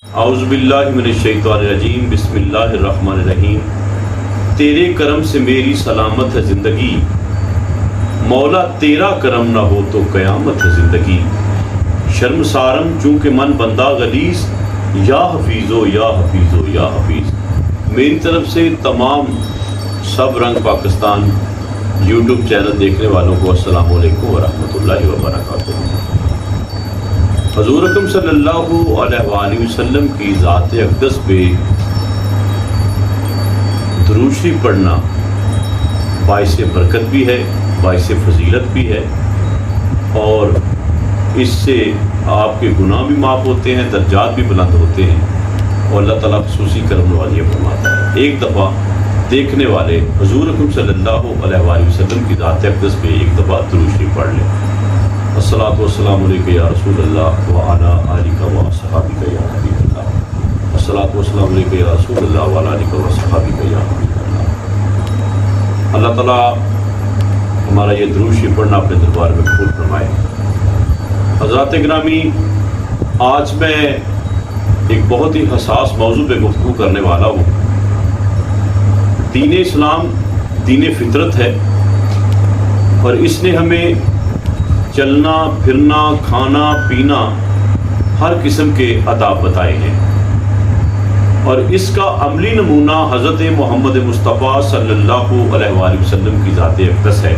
اعوذ باللہ من الشیطان الرجیم، بسم اللہ الرحمن الرحیم۔ تیرے کرم سے میری سلامت ہے زندگی، مولا تیرا کرم نہ ہو تو قیامت ہے زندگی۔ شرم سارم چونکہ من بندہ غلیظ، یا حفیظو یا حفیظو یا حفیظ۔ میری طرف سے تمام سب رنگ پاکستان یوٹیوب چینل دیکھنے والوں کو السلام علیکم ورحمۃ اللہ وبرکاتہ۔ حضور اکرم صلی اللہ علیہ وآلہ وسلم کی ذات اقدس پہ درود شریف پڑھنا باعث برکت بھی ہے، باعث فضیلت بھی ہے، اور اس سے آپ کے گناہ بھی معاف ہوتے ہیں، درجات بھی بلند ہوتے ہیں، اور اللہ تعالیٰ خصوصی کرم نوازی فرماتا ہے۔ ایک دفعہ دیکھنے والے حضور اکرم صلی اللہ علیہ وآلہ وسلم کی ذات اقدس پہ ایک دفعہ درود شریف پڑھ لیں۔ الصلاۃ والسلام علیکہ یا رسول اللہ وعلی آلکہ وصحابکہ یا حبیب اللہ۔ الصلاۃ والسلام علیکہ یا رسول اللہ وعلی آلکہ وصحابکہ یا حبیب اللہ۔ اللہ تعالیٰ ہمارا یہ درود شریف پڑھنا اپنے دربار میں قبول فرمائے۔ حضرات گرامی، آج میں ایک بہت ہی حساس موضوع پہ گفتگو کرنے والا ہوں۔ دین اسلام دین فطرت ہے، اور اس نے ہمیں چلنا پھرنا کھانا پینا ہر قسم کے آداب بتائے ہیں، اور اس کا عملی نمونہ حضرت محمد مصطفیٰ صلی اللہ علیہ وآلہ وسلم کی ذات اقدس ہے،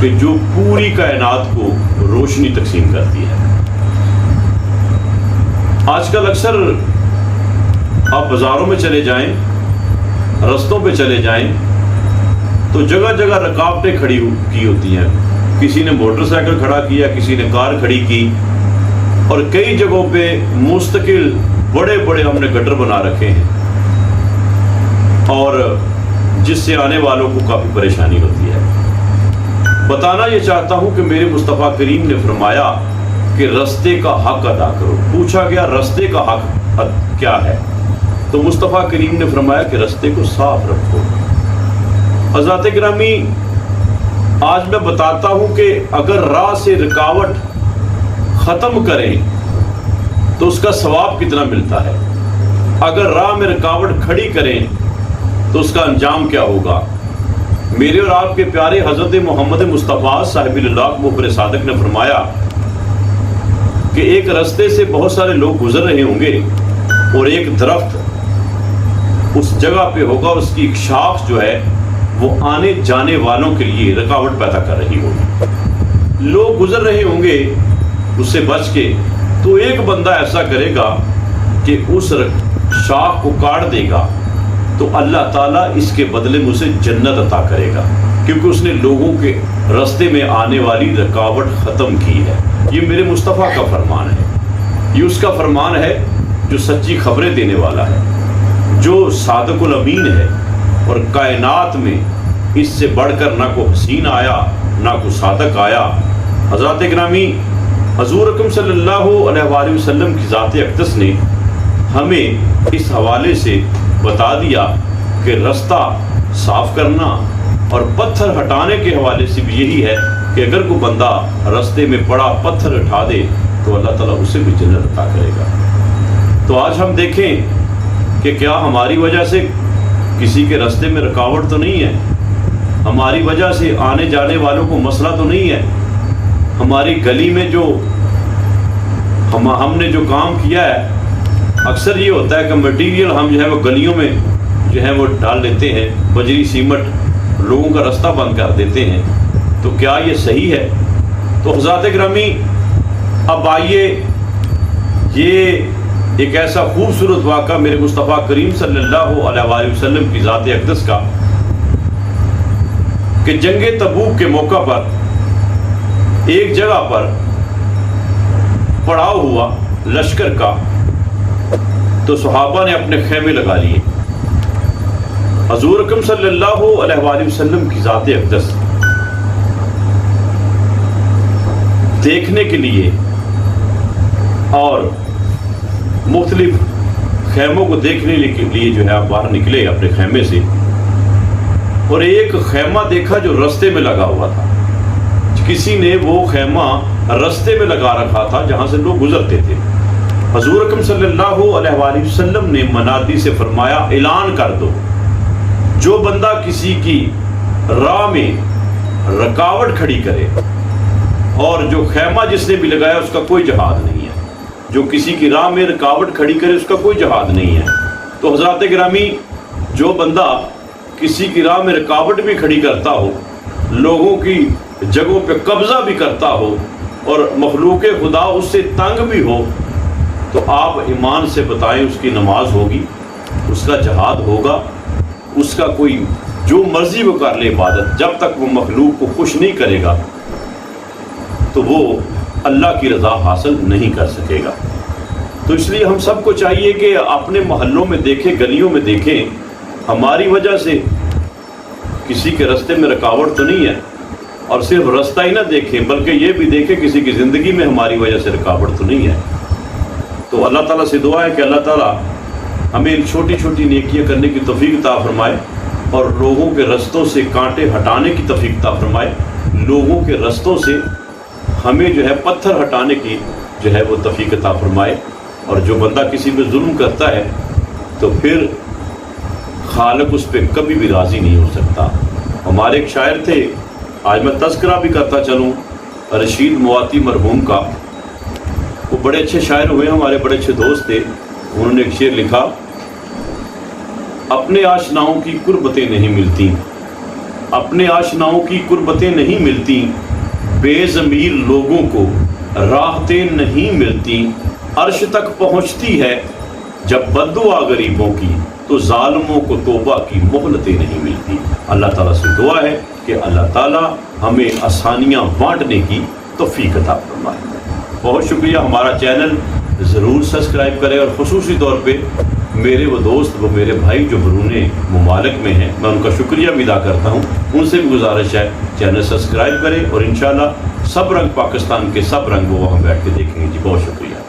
کہ جو پوری کائنات کو روشنی تقسیم کرتی ہے۔ آج کل اکثر آپ بازاروں میں چلے جائیں، رستوں پہ چلے جائیں، تو جگہ جگہ رکاوٹیں کھڑی کی ہوتی ہیں۔ کسی نے موٹر سائیکل کھڑا کیا، کسی نے کار کھڑی کی، اور کئی جگہوں پہ مستقل بڑے بڑے ہم نے گٹر بنا رکھے ہیں، اور جس سے آنے والوں کو کافی پریشانی ہوتی ہے۔ بتانا یہ چاہتا ہوں کہ میرے مصطفیٰ کریم نے فرمایا کہ رستے کا حق ادا کرو۔ پوچھا گیا رستے کا حق کیا ہے، تو مصطفیٰ کریم نے فرمایا کہ رستے کو صاف رکھو۔ حضرات گرامی، آج میں بتاتا ہوں کہ اگر راہ سے رکاوٹ ختم کریں تو اس کا ثواب کتنا ملتا ہے، اگر راہ میں رکاوٹ کھڑی کریں تو اس کا انجام کیا ہوگا۔ میرے اور آپ کے پیارے حضرت محمد مصطفیٰ صاحب اللہ مخبر صادق نے فرمایا کہ ایک رستے سے بہت سارے لوگ گزر رہے ہوں گے، اور ایک درخت اس جگہ پہ ہوگا، اس کی ایک شاخ جو ہے وہ آنے جانے والوں کے لیے رکاوٹ پیدا کر رہی ہوگی۔ لوگ گزر رہے ہوں گے اس سے بچ کے، تو ایک بندہ ایسا کرے گا کہ اس شاخ کو کاٹ دے گا، تو اللہ تعالیٰ اس کے بدلے میں اسے جنت عطا کرے گا، کیونکہ اس نے لوگوں کے راستے میں آنے والی رکاوٹ ختم کی ہے۔ یہ میرے مصطفیٰ کا فرمان ہے، یہ اس کا فرمان ہے جو سچی خبریں دینے والا ہے، جو صادق الامین ہے، اور کائنات میں اس سے بڑھ کر نہ کوئی حسین آیا نہ کوئی صادق آیا۔ حضرات گرامی، حضور اکرم صلی اللہ علیہ وآلہ وسلم کی ذات اقدس نے ہمیں اس حوالے سے بتا دیا کہ رستہ صاف کرنا اور پتھر ہٹانے کے حوالے سے بھی یہی ہے کہ اگر کوئی بندہ رستے میں پڑا پتھر اٹھا دے تو اللہ تعالیٰ اسے بھی جنت عطا کرے گا۔ تو آج ہم دیکھیں کہ کیا ہماری وجہ سے کسی کے راستے میں رکاوٹ تو نہیں ہے، ہماری وجہ سے آنے جانے والوں کو مسئلہ تو نہیں ہے، ہماری گلی میں جو ہم نے جو کام کیا ہے، اکثر یہ ہوتا ہے کہ مٹیریل ہم جو ہے وہ گلیوں میں جو ہے وہ ڈال لیتے ہیں، بجری سیمٹ، لوگوں کا راستہ بند کر دیتے ہیں، تو کیا یہ صحیح ہے؟ تو حضرات گرامی، اب آئیے یہ ایک ایسا خوبصورت واقعہ میرے مصطفیٰ کریم صلی اللہ علیہ وآلہ وسلم کی ذات اقدس کا، کہ جنگ تبوک کے موقع پر ایک جگہ پر پڑاؤ ہوا لشکر کا، تو صحابہ نے اپنے خیمے لگا لیے۔ حضور اکرم صلی اللہ علیہ وآلہ وسلم کی ذات اقدس دیکھنے کے لیے اور مختلف خیموں کو دیکھنے کے لیے جو ہے آپ باہر نکلے اپنے خیمے سے، اور ایک خیمہ دیکھا جو رستے میں لگا ہوا تھا۔ کسی نے وہ خیمہ رستے میں لگا رکھا تھا جہاں سے لوگ گزرتے تھے، حضور اکرم صلی اللہ علیہ وآلہ وسلم نے منادی سے فرمایا اعلان کر دو، جو بندہ کسی کی راہ میں رکاوٹ کھڑی کرے، اور جو خیمہ جس نے بھی لگایا اس کا کوئی جہاد نہیں ہے، جو کسی کی راہ میں رکاوٹ کھڑی کرے اس کا کوئی جہاد نہیں ہے۔ تو حضرات گرامی، جو بندہ کسی کی راہ میں رکاوٹ بھی کھڑی کرتا ہو، لوگوں کی جگہوں پہ قبضہ بھی کرتا ہو، اور مخلوق خدا اس سے تنگ بھی ہو، تو آپ ایمان سے بتائیں اس کی نماز ہوگی، اس کا جہاد ہوگا، اس کا کوئی جو مرضی وہ کر لے عبادت، جب تک وہ مخلوق کو خوش نہیں کرے گا تو وہ اللہ کی رضا حاصل نہیں کر سکے گا۔ تو اس لیے ہم سب کو چاہیے کہ اپنے محلوں میں دیکھیں، گلیوں میں دیکھیں، ہماری وجہ سے کسی کے راستے میں رکاوٹ تو نہیں ہے، اور صرف راستہ ہی نہ دیکھیں بلکہ یہ بھی دیکھیں کسی کی زندگی میں ہماری وجہ سے رکاوٹ تو نہیں ہے۔ تو اللہ تعالیٰ سے دعا ہے کہ اللہ تعالیٰ ہمیں ان چھوٹی چھوٹی نیکیاں کرنے کی توفیق عطا فرمائے، اور لوگوں کے رستوں سے کانٹے ہٹانے کی توفیق عطا فرمائے، لوگوں کے رستوں سے ہمیں جو ہے پتھر ہٹانے کی جو ہے وہ توفیق عطا فرمائے۔ اور جو بندہ کسی پہ ظلم کرتا ہے تو پھر خالق اس پہ کبھی بھی راضی نہیں ہو سکتا۔ ہمارے ایک شاعر تھے، آج میں تذکرہ بھی کرتا چلوں، رشید مواتی مرحوم کا، وہ بڑے اچھے شاعر ہوئے، ہمارے بڑے اچھے دوست تھے۔ انہوں نے ایک شعر لکھا، اپنے آشناؤں کی قربتیں نہیں ملتی، اپنے آشناؤں کی قربتیں نہیں ملتی، بے ضمیر لوگوں کو راحتیں نہیں ملتی، عرش تک پہنچتی ہے جب بددعا غریبوں کی، تو ظالموں کو توبہ کی مہلتیں نہیں ملتی۔ اللہ تعالیٰ سے دعا ہے کہ اللہ تعالیٰ ہمیں آسانیاں بانٹنے کی توفیق عطا فرمائے۔ بہت شکریہ، ہمارا چینل ضرور سبسکرائب کریں، اور خصوصی طور پہ میرے وہ دوست، وہ میرے بھائی جو بیرون ممالک میں ہیں، میں ان کا شکریہ بھی ادا کرتا ہوں، ان سے بھی گزارش ہے چینل سبسکرائب کریں، اور انشاءاللہ سب رنگ پاکستان کے سب رنگ وہ وہاں بیٹھ کے دیکھیں گے۔ جی بہت شکریہ۔